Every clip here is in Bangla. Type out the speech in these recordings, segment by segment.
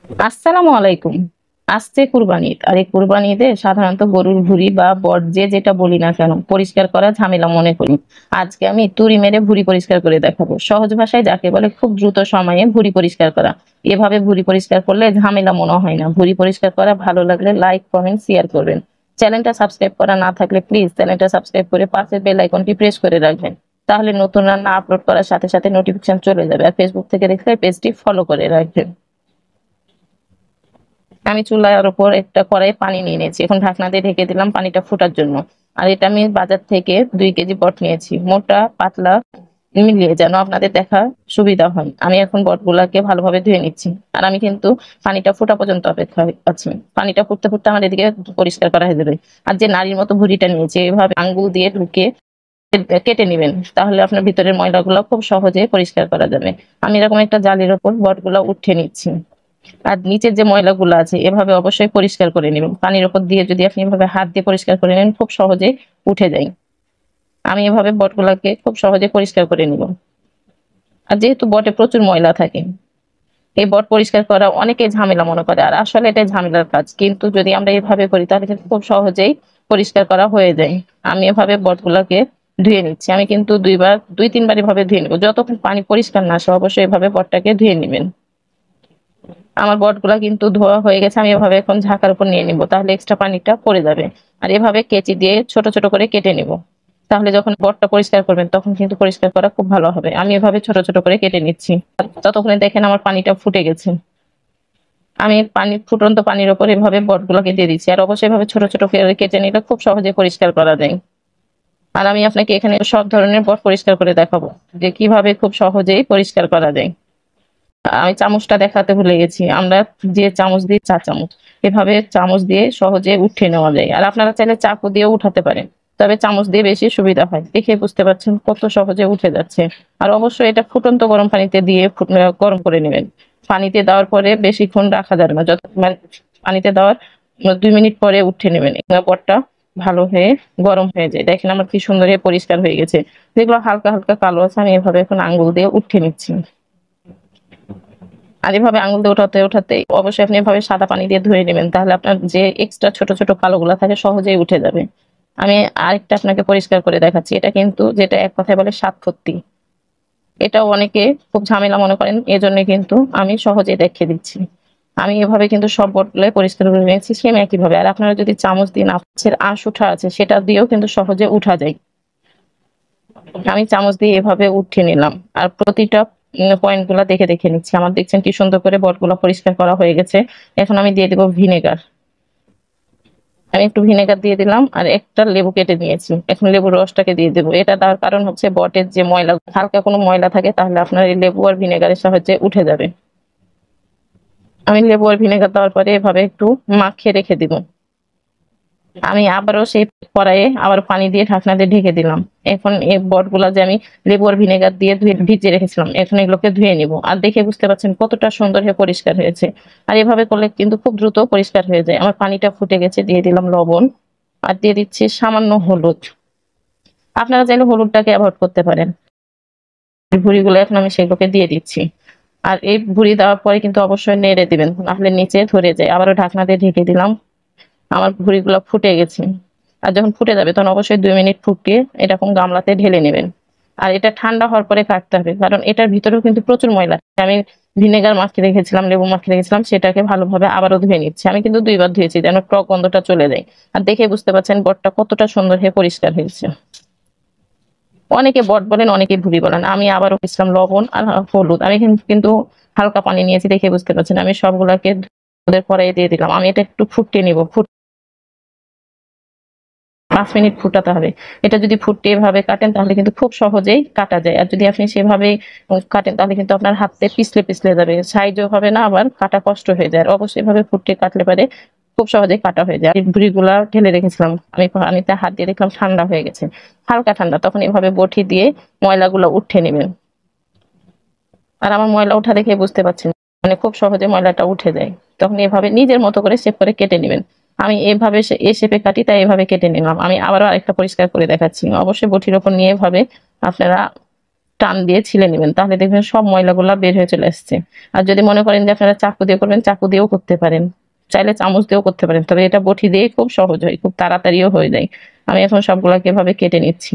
আসসালামু আলাইকুম। আসছে কুরবানি ঈদ। আর এই কুরবানি ঈদে সাধারণত গরুর ভুঁড়ি বা বট যেটা বলি না কেন পরিষ্কার করা ঝামেলা মনে করি। আজকে আমি তুড়ি মেরে ভুঁড়ি পরিষ্কার করে দেখাবো। সহজ ভাষায় যাকে বলে খুব দ্রুত সময়ে ভুঁড়ি পরিষ্কার করা। এভাবে ভুঁড়ি পরিষ্কার করলে ঝামেলা মনে হয় না। ভুঁড়ি পরিষ্কার করা ভালো লাগলে লাইক, কমেন্ট, শেয়ার করবেন। চ্যানেলটা সাবস্ক্রাইব করা না থাকলে প্লিজ চ্যানেলটা সাবস্ক্রাইব করে পাশের বেল আইকনটি প্রেস করে রাখবেন। তাহলে নতুন রান্না আপলোড করার সাথে সাথে নোটিফিকেশন চলে যাবে। আর ফেসবুক থেকে দেখলে পেজটি ফলো করে রাখবেন। আমি চুলার উপর একটা কড়াইয়ে পানি নিয়ে নিয়েছি, এখন ঢাকনা দিয়ে ঢেকে দিলাম পানিটা ফোটার জন্য। আর এটা আমি বাজার থেকে 2 কেজি বট নিয়েছি, মোটা পাতলা মিলিয়ে যেন আপনাদের দেখা সুবিধা হয়। আমি এখন বটগুলাকে ভালোভাবে ধুয়ে নিচ্ছি। আর আমি কিন্তু পানিটা ফোটা পর্যন্ত অপেক্ষা আছি। পানিটা ফুটতে ফুটতে আমার এদিকে পরিষ্কার করা হয়ে যাবে। আর যে নারীর মতো ভুঁড়িটা নিয়েছি এভাবে আঙ্গুল দিয়ে ঢুকে কেটে নিবেন, তাহলে আপনার ভিতরের ময়লাগুলো খুব সহজে পরিষ্কার করা যাবে। আমি এরকম একটা জালির ওপর বটগুলা উঠিয়ে নিচ্ছি। আর নিচের যে ময়লাগুলো আছে এভাবে অবশ্যই পরিষ্কার করে নেবেন। পানির উপর দিয়ে যদি আপনি এভাবে হাত দিয়ে পরিষ্কার করে নেন খুব সহজে উঠে যায়। আমি এভাবে বটগুলাকে খুব সহজে পরিষ্কার করে নিব। আর যেহেতু বটে প্রচুর ময়লা থাকে, এই বট পরিষ্কার করা অনেকে ঝামেলা মনে করে, আর আসলে এটা ঝামেলার কাজ, কিন্তু যদি আমরা এভাবে করি তাহলে কিন্তু খুব সহজেই পরিষ্কার করা হয়ে যায়। আমি এভাবে বটগুলাকে ধুয়ে নিচ্ছি। আমি কিন্তু 2-3 বার এভাবে ধুয়ে নেবো। যতক্ষণ পানি পরিষ্কার না আসে অবশ্যই এভাবে বটটাকে ধুয়ে নেবেন। আমার বটগুলা কিন্তু ধোয়া হয়ে গেছে। আমি এভাবে এখন ঝাঁকার উপর নিয়ে নিব, তাহলে এক্সট্রা পানিটা পড়ে যাবে। আর এভাবে কেচি দিয়ে ছোট ছোট করে কেটে নিব, তাহলে যখন বটটা পরিষ্কার করবেন তখন কিন্তু পরিষ্কার করা খুব ভালো হবে। আমি এভাবে ছোট ছোট করে কেটে নিচ্ছি। আর ততক্ষণে দেখেন আমার পানিটা ফুটে গেছে। আমি ফুটন্ত পানির ওপর এভাবে বটগুলোকে দিয়ে দিচ্ছি। আর অবশ্যই এভাবে ছোট ছোট করে কেটে নিলে খুব সহজে পরিষ্কার করা যায়। আর আমি আপনাকে এখানে সব ধরনের বট পরিষ্কার করে দেখাবো যে কিভাবে খুব সহজেই পরিষ্কার করা যায়। আমি চামচটা দেখাতে ভুলে গেছি। আমরা যে চামচ দিই 4 চামচ, এভাবে চামচ দিয়ে সহজে উঠিয়ে নেওয়া যায়। আর আপনারা চাইলে চাকু দিয়েও উঠাতে পারেন, তবে চামচ দিয়ে বেশি সুবিধা হয়। দেখে বুঝতে পারছেন কত সহজে উঠে যাচ্ছে। আর অবশ্যই এটা ফুটন্ত গরম পানিতে দিয়ে গরম করে নেবেন। পানিতে দেওয়ার পরে বেশিক্ষণ রাখা যাবে না, যত মানে পানিতে দেওয়ার 2 মিনিট পরে উঠে নেবেন। পরটা ভালো হয়ে গরম হয়ে যায়। দেখেন আমার কি সুন্দর হয়ে পরিষ্কার হয়ে গেছে। যেগুলো হালকা হালকা কালো আছে আমি এভাবে এখন আঙ্গুল দিয়ে উঠিয়ে নিচ্ছি। আর এভাবে আঙুল দিয়ে ওঠাতে ওঠাতে অবশ্যই আপনি এভাবে সাদা পানি দিয়ে ধুয়ে নেবেন, তাহলে আপনার যে এক্সট্রা ছোট ছোট কালোগুলা থাকে সহজেই উঠে যাবে। আমি আরেকটা আপনাকে পরিষ্কার করে দেখাচ্ছি। এটা কিন্তু যেটা এক কথায় বলে সাতফত্তি, এটাও অনেকে খুব ঝামেলা মনে করেন, এজন্য কিন্তু আমি সহজেই দেখিয়ে দিচ্ছি। আমি এভাবে কিন্তু সব বটগুলো পরিষ্কার করে নিয়েছি সেম একই ভাবে। আর আপনারা যদি চামচ দিয়ে মাছের আঁশ উঠা আছে সেটা দিয়েও কিন্তু সহজে উঠা যায়। আমি চামচ দিয়ে এভাবে উঠিয়ে নিলাম। আর প্রতিটা পয়েন্ট গুলা দেখে দেখে নিচ্ছি। আমার দেখছেন কি সুন্দর করে বটগুলো পরিষ্কার করা হয়ে গেছে। এখন আমি দিয়ে দিব ভিনেগার। আমি একটু ভিনেগার দিয়ে দিলাম আর একটা লেবু কেটে নিয়েছি, এখন লেবুর রসটাকে দিয়ে দেবো। এটা দেওয়ার কারণ হচ্ছে বটের যে ময়লা, হালকা কোনো ময়লা থাকে তাহলে আপনার এই লেবু আর ভিনেগারের সাহায্যে উঠে যাবে। আমি লেবু আর ভিনেগার দেওয়ার পরে এভাবে একটু মাখিয়ে রেখে দিব। আমি আবারও সেই কড়াইয়ে আবার পানি দিয়ে ঢাকনা দিয়ে ঢেকে দিলাম। এখন এই বটগুলা যে আমি লেবু আর ভিনেগার দিয়ে ধুয়ে ভিজিয়ে রেখেছিলাম, এখন এগুলোকে ধুয়ে নিব। আর দেখে বুঝতে পারছেন কতটা সুন্দর হয়ে পরিষ্কার হয়েছে। আর এভাবে করলে কিন্তু খুব দ্রুত পরিষ্কার হয়ে যায়। আমার পানিটা ফুটে গেছে, দিয়ে দিলাম লবণ আর দিয়ে দিচ্ছি সামান্য হলুদ। আপনারা চাইলে হলুদটাকে অ্যাভয়েড করতে পারেন। ভুঁড়িগুলো এখন আমি সেগুলোকে দিয়ে দিচ্ছি। আর এই ভুঁড়ি দেওয়ার পরে কিন্তু অবশ্যই নেড়ে দিবেন, নাহলে নিচে ধরে যায়। আবারও ঢাকনা দিয়ে ঢেকে দিলাম। আমার ভুঁড়িগুলো ফুটে গেছে। আর যখন ফুটে যাবে তখন অবশ্যই 2 মিনিট ফুটিয়ে এরকম গামলাতে ঢেলে নেবেন। আর এটা ঠান্ডা হওয়ার পরে কাটতে হবে, কারণ এটার ভিতরেও কিন্তু প্রচুর ময়লা। আমি ভিনেগার মাখিয়ে রেখেছিলাম, লেবু মাখিয়ে রেখেছিলাম, সেটাকে ভালোভাবে আবারও ধুয়ে নিচ্ছি। আমি কিন্তু 2 বার ধুয়েছি যেন টক গন্ধটা চলে যায়। আর দেখে বুঝতে পারছেন বটটা কতটা সুন্দর হয়ে পরিষ্কার হয়েছে। অনেকে বট বলেন, অনেকে ভুঁড়ি বলেন। আমি আবারও দিচ্ছিলাম লবণ আর হলুদ। আমি কিন্তু হালকা পানি নিয়েছি, দেখে বুঝতে পারছেন। আমি সবগুলাকে ওদের কড়াইয়ে দিয়ে দিলাম। আমি এটা একটু ফুটিয়ে নিব। 5 মিনিট ফুটাতে হবে। এটা যদি ফুটিয়ে এভাবে কাটেন তাহলে কিন্তু খুব সহজেই কাটা যায়। আর যদি আপনি সেভাবে কাটেন তাহলে কিন্তু আপনার হাতে পিছলে পিছলে যাবে, সাইজও হবে না, আবার কাটা কষ্ট হয়ে যায়। আর অবশ্যই এভাবে ফুটিয়ে কাটলে পারে খুব সহজেই কাটা হয়ে যায়। আর ভুঁড়িগুলা ঢেলে রেখেছিলাম, আমি পানিতে হাত দিয়ে দেখলাম ঠান্ডা হয়ে গেছে, হালকা ঠান্ডা। তখন এভাবে বটি দিয়ে ময়লাগুলো উঠিয়ে নেবেন। আর আমার ময়লা ওঠা দেখে বুঝতে পারছেন মানে খুব সহজে ময়লাটা উঠে যায়। তখন এভাবে নিজের মতো করে শেপ করে কেটে নেবেন। আমি এভাবে এ শেপে কাটি তাই এভাবে কেটে নিলাম। আমি আবারও আরেকটা পরিষ্কার করে দেখাচ্ছি। অবশ্যই বটির ওপর নিয়ে এভাবে আপনারা টান দিয়ে ছিলে নেবেন, তাহলে দেখবেন সব ময়লাগুলা বের হয়ে চলে আসছে। আর যদি মনে করেন যে আপনারা চাকু দিয়ে করবেন, চাকু দিয়েও করতে পারেন, চাইলে চামচ দিয়েও করতে পারেন, তবে এটা বটি দিয়ে খুব সহজ হয়, খুব তাড়াতাড়িও হয়ে যায়। আমি এখন সবগুলাকে এভাবে কেটে নিচ্ছি।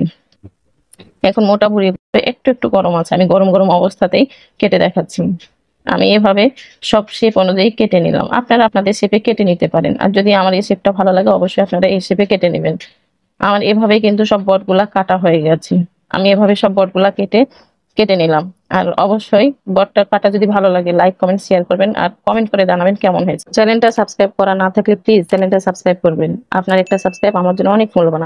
এখন মোটা ভুঁড়ি একটু একটু গরম আছে, আমি গরম গরম অবস্থাতেই কেটে দেখাচ্ছি। আমি এভাবে সব শেপ অনুযায়ী কেটে নিলাম, আপনারা আপনাদের শেপে কেটে নিতে পারেন। আর যদি আমার এই শেপটা ভালো লাগে অবশ্যই আপনারা এই শেপে কেটে নেবেন। আমার এভাবে কিন্তু সব বটগুলা কাটা হয়ে গেছে। আমি এভাবে সব বটগুলা কেটে কেটে নিলাম। আর অবশ্যই বটটা কাটা যদি ভালো লাগে লাইক কমেন্ট শেয়ার করবেন, আর কমেন্ট করে জানাবেন কেমন হয়েছে। চ্যানেলটা সাবস্ক্রাইব করা না থাকলে প্লিজ চ্যানেলটা সাবস্ক্রাইব করবেন, আপনার একটা সাবস্ক্রাইব আমার জন্য অনেক মূল্যবান।